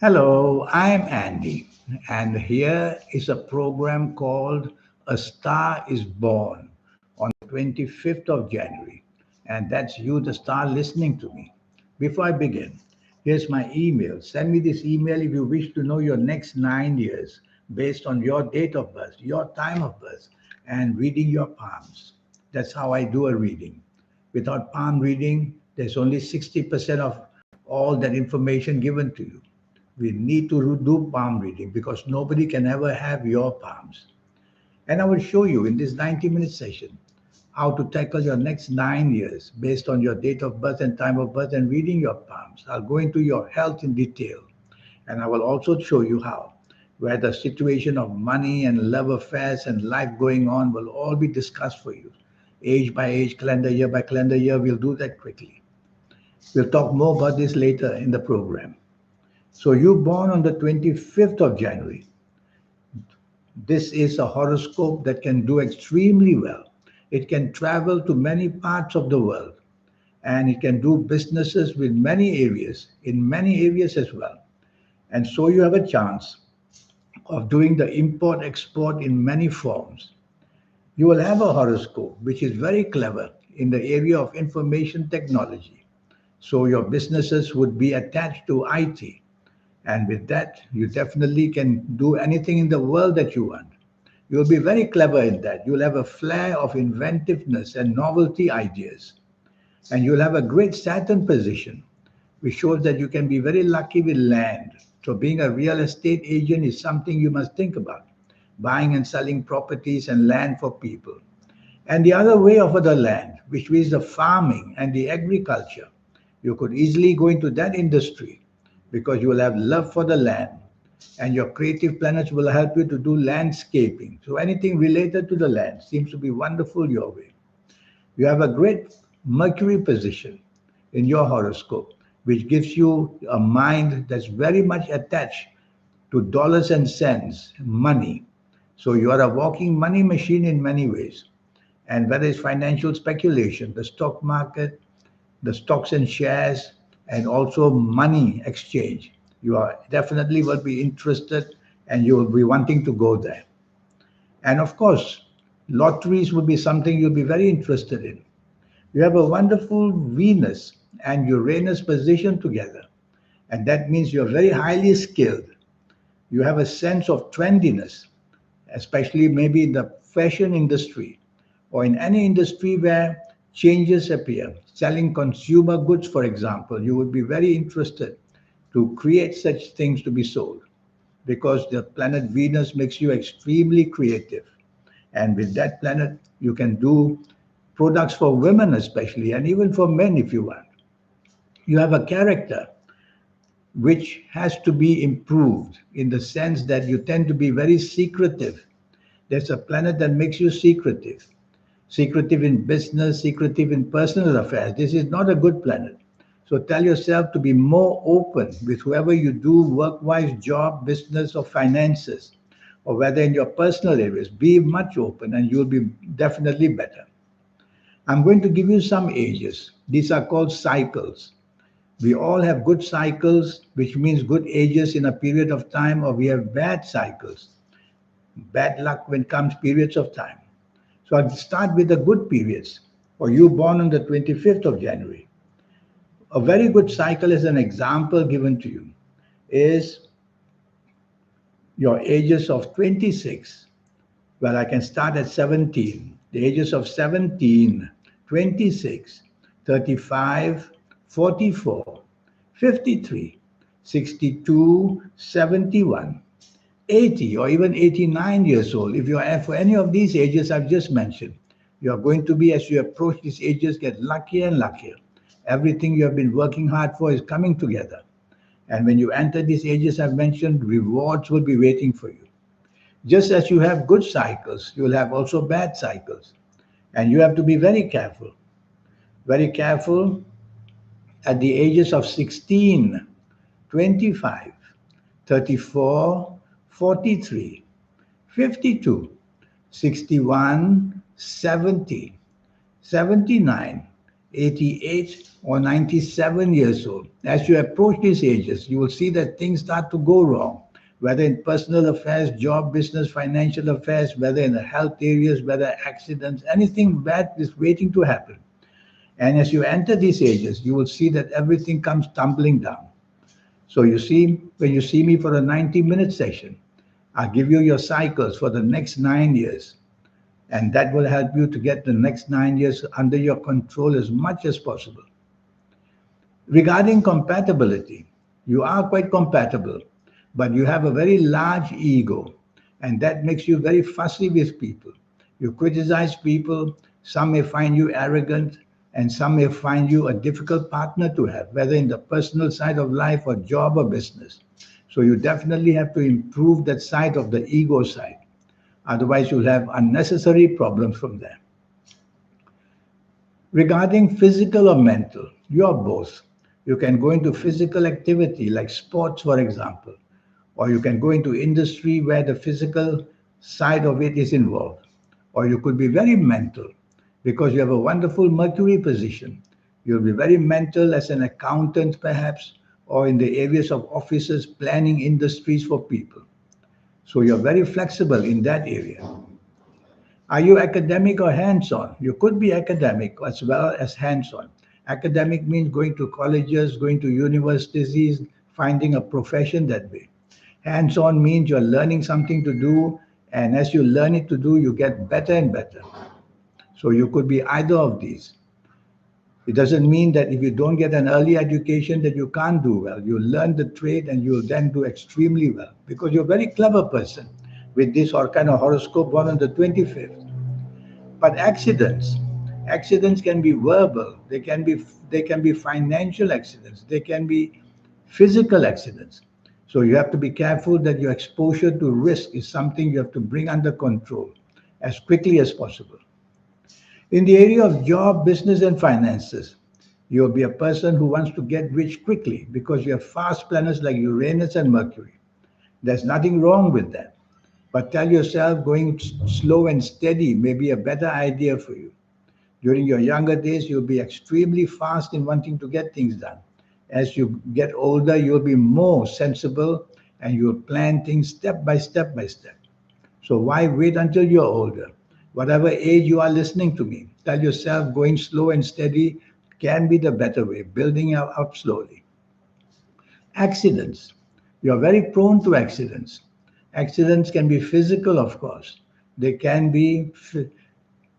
Hello, I'm Andy, and here is a program called A Star is Born on the 25th of January. And that's you, the star, listening to me. Before I begin, here's my email. Send me this email if you wish to know your next 9 years based on your date of birth, your time of birth, and reading your palms. That's how I do a reading. Without palm reading, there's only 60% of all that information given to you. We need to do palm reading because nobody can ever have your palms. And I will show you in this 90-minute session how to tackle your next 9 years based on your date of birth and time of birth and reading your palms. I'll go into your health in detail. And I will also show you how, where the situation of money and love affairs and life going on will all be discussed for you. Age by age, calendar year by calendar year, we'll do that quickly. We'll talk more about this later in the program. So you born on the 25th of January. This is a horoscope that can do extremely well. It can travel to many parts of the world and it can do businesses with many areas, in many areas as well. And so you have a chance of doing the import export in many forms. You will have a horoscope which is very clever in the area of information technology. So your businesses would be attached to IT. And with that, you definitely can do anything in the world that you want. You'll be very clever in that. You'll have a flair of inventiveness and novelty ideas. And you'll have a great Saturn position, which shows that you can be very lucky with land. So, being a real estate agent is something you must think about, buying and selling properties and land for people. And the other way of the land, which is the farming and the agriculture, you could easily go into that industry because you will have love for the land and your creative planets will help you to do landscaping. So anything related to the land seems to be wonderful your way. You have a great Mercury position in your horoscope, which gives you a mind that's very much attached to dollars and cents, money. So you are a walking money machine in many ways. And whether it's financial speculation, the stock market, the stocks and shares, and also money exchange. You are definitely will be interested and you will be wanting to go there. And of course, lotteries would be something you'll be very interested in. You have a wonderful Venus and Uranus position together. And that means you're very highly skilled. You have a sense of trendiness, especially maybe in the fashion industry or in any industry where changes appear. Selling consumer goods, for example, you would be very interested to create such things to be sold because the planet Venus makes you extremely creative. And with that planet, you can do products for women, especially, and even for men if you want. You have a character which has to be improved in the sense that you tend to be very secretive. There's a planet that makes you secretive, secretive in business, secretive in personal affairs. This is not a good planet. So tell yourself to be more open with whoever you do work wise, job, business, or finances, or whether in your personal areas. Be much open and you'll be definitely better. I'm going to give you some ages. These are called cycles. We all have good cycles, which means good ages in a period of time, or we have bad cycles, bad luck when comes periods of time. So I'll start with the good periods. For you born on the 25th of January, a very good cycle as an example given to you is your ages of 26. Well, I can start at 17. The ages of 17, 26, 35, 44, 53, 62, 71, 80, or even 89 years old. If you are for any of these ages I've just mentioned, you are going to be, as you approach these ages, get luckier and luckier. Everything you have been working hard for is coming together. And when you enter these ages I've mentioned, rewards will be waiting for you. Just as you have good cycles, you will have also bad cycles. And you have to be very careful at the ages of 16, 25, 34, 43, 52, 61, 70, 79, 88, or 97 years old. As you approach these ages, you will see that things start to go wrong, whether in personal affairs, job, business, financial affairs, whether in the health areas, whether accidents, anything bad is waiting to happen. And as you enter these ages, you will see that everything comes tumbling down. So you see, when you see me for a 90-minute session, I'll give you your cycles for the next 9 years. And that will help you to get the next 9 years under your control as much as possible. Regarding compatibility, you are quite compatible, but you have a very large ego, and that makes you very fussy with people. You criticize people, some may find you arrogant, and some may find you a difficult partner to have, whether in the personal side of life or job or business. So you definitely have to improve that side of the ego side. Otherwise, you'll have unnecessary problems from there. Regarding physical or mental, you are both. You can go into physical activity like sports, for example, or you can go into industry where the physical side of it is involved. Or you could be very mental because you have a wonderful Mercury position. You'll be very mental as an accountant, perhaps, or in the areas of offices, planning industries for people. So you're very flexible in that area. Are you academic or hands-on? You could be academic as well as hands-on. Academic means going to colleges, going to universities, finding a profession that way. Hands-on means you're learning something to do, and as you learn it to do, you get better and better. So you could be either of these. It doesn't mean that if you don't get an early education that you can't do well. You learn the trade and you'll then do extremely well because you're a very clever person with this or kind of horoscope born on the 25th. But accidents can be verbal, they can be financial accidents, they can be physical accidents. So you have to be careful that your exposure to risk is something you have to bring under control as quickly as possible. In the area of job, business, and finances, you'll be a person who wants to get rich quickly because you have fast planets like Uranus and Mercury. There's nothing wrong with that. But tell yourself going slow and steady may be a better idea for you. During your younger days, you'll be extremely fast in wanting to get things done. As you get older, you'll be more sensible and you'll plan things step by step by step. So why wait until you're older? Whatever age you are listening to me, tell yourself going slow and steady can be the better way, building up slowly. Accidents. You're very prone to accidents. Accidents can be physical, of course. They can be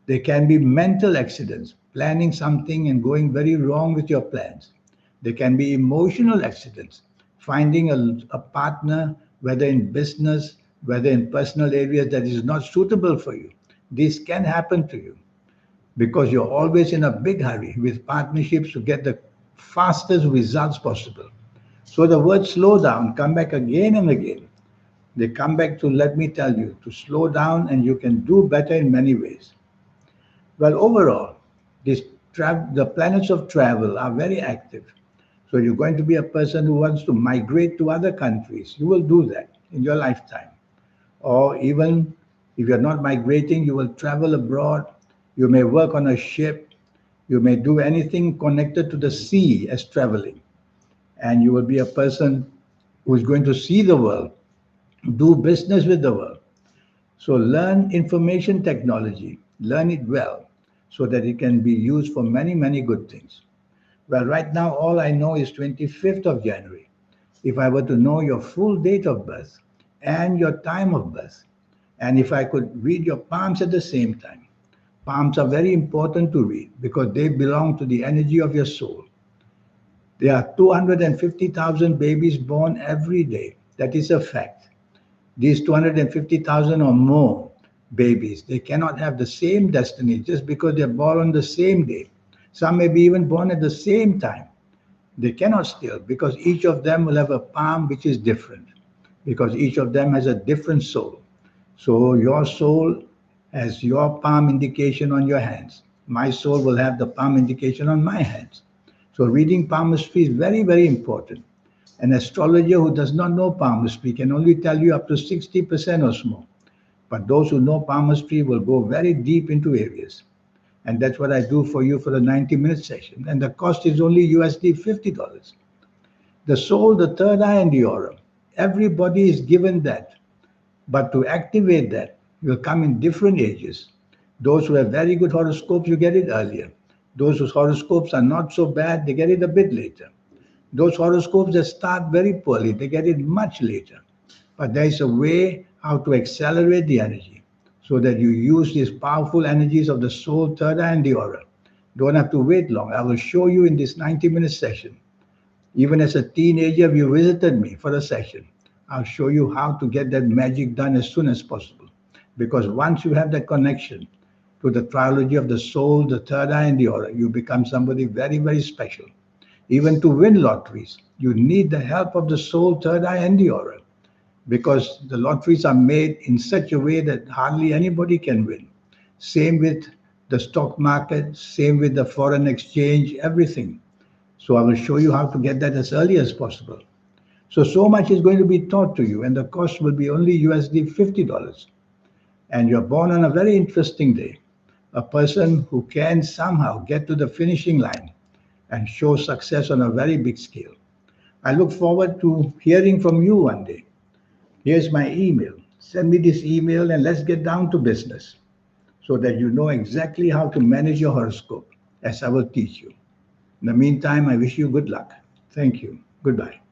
they can be mental accidents, planning something and going very wrong with your plans. They can be emotional accidents, finding a partner, whether in business, whether in personal areas that is not suitable for you. This can happen to you because you're always in a big hurry with partnerships to get the fastest results possible. So the word slow down come back again and again. They come back to let me tell you to slow down and you can do better in many ways. Well, overall, the planets of travel are very active. So you're going to be a person who wants to migrate to other countries. You will do that in your lifetime. Or even if you're not migrating, you will travel abroad. You may work on a ship. You may do anything connected to the sea as traveling. And you will be a person who is going to see the world, do business with the world. So learn information technology, learn it well so that it can be used for many, many good things. Well, right now, all I know is 25th of January. If I were to know your full date of birth and your time of birth, and if I could read your palms at the same time, palms are very important to read because they belong to the energy of your soul. There are 250,000 babies born every day. That is a fact. These 250,000 or more babies, they cannot have the same destiny just because they're born on the same day. Some may be even born at the same time. They cannot still because each of them will have a palm which is different because each of them has a different soul. So your soul has your palm indication on your hands. My soul will have the palm indication on my hands. So reading palmistry is very, very important. An astrologer who does not know palmistry can only tell you up to 60% or more. But those who know palmistry will go very deep into areas. And that's what I do for you for the 90-minute session. And the cost is only USD $50. The soul, the third eye, and the aura. Everybody is given that. But to activate that, will come in different ages. Those who have very good horoscopes, you get it earlier. Those whose horoscopes are not so bad, they get it a bit later. Those horoscopes that start very poorly, they get it much later. But there is a way how to accelerate the energy so that you use these powerful energies of the soul, third eye, and the aura. Don't have to wait long. I will show you in this 90-minute session. Even as a teenager, if you visited me for a session, I'll show you how to get that magic done as soon as possible. Because once you have that connection to the trilogy of the soul, the third eye, and the aura, you become somebody very, very special. Even to win lotteries, you need the help of the soul, third eye, and the aura, because the lotteries are made in such a way that hardly anybody can win. Same with the stock market, same with the foreign exchange, everything. So I will show you how to get that as early as possible. So much is going to be taught to you, and the cost will be only USD $50. And you're born on a very interesting day. A person who can somehow get to the finishing line and show success on a very big scale. I look forward to hearing from you one day. Here's my email. Send me this email and let's get down to business so that you know exactly how to manage your horoscope as I will teach you. In the meantime, I wish you good luck. Thank you. Goodbye.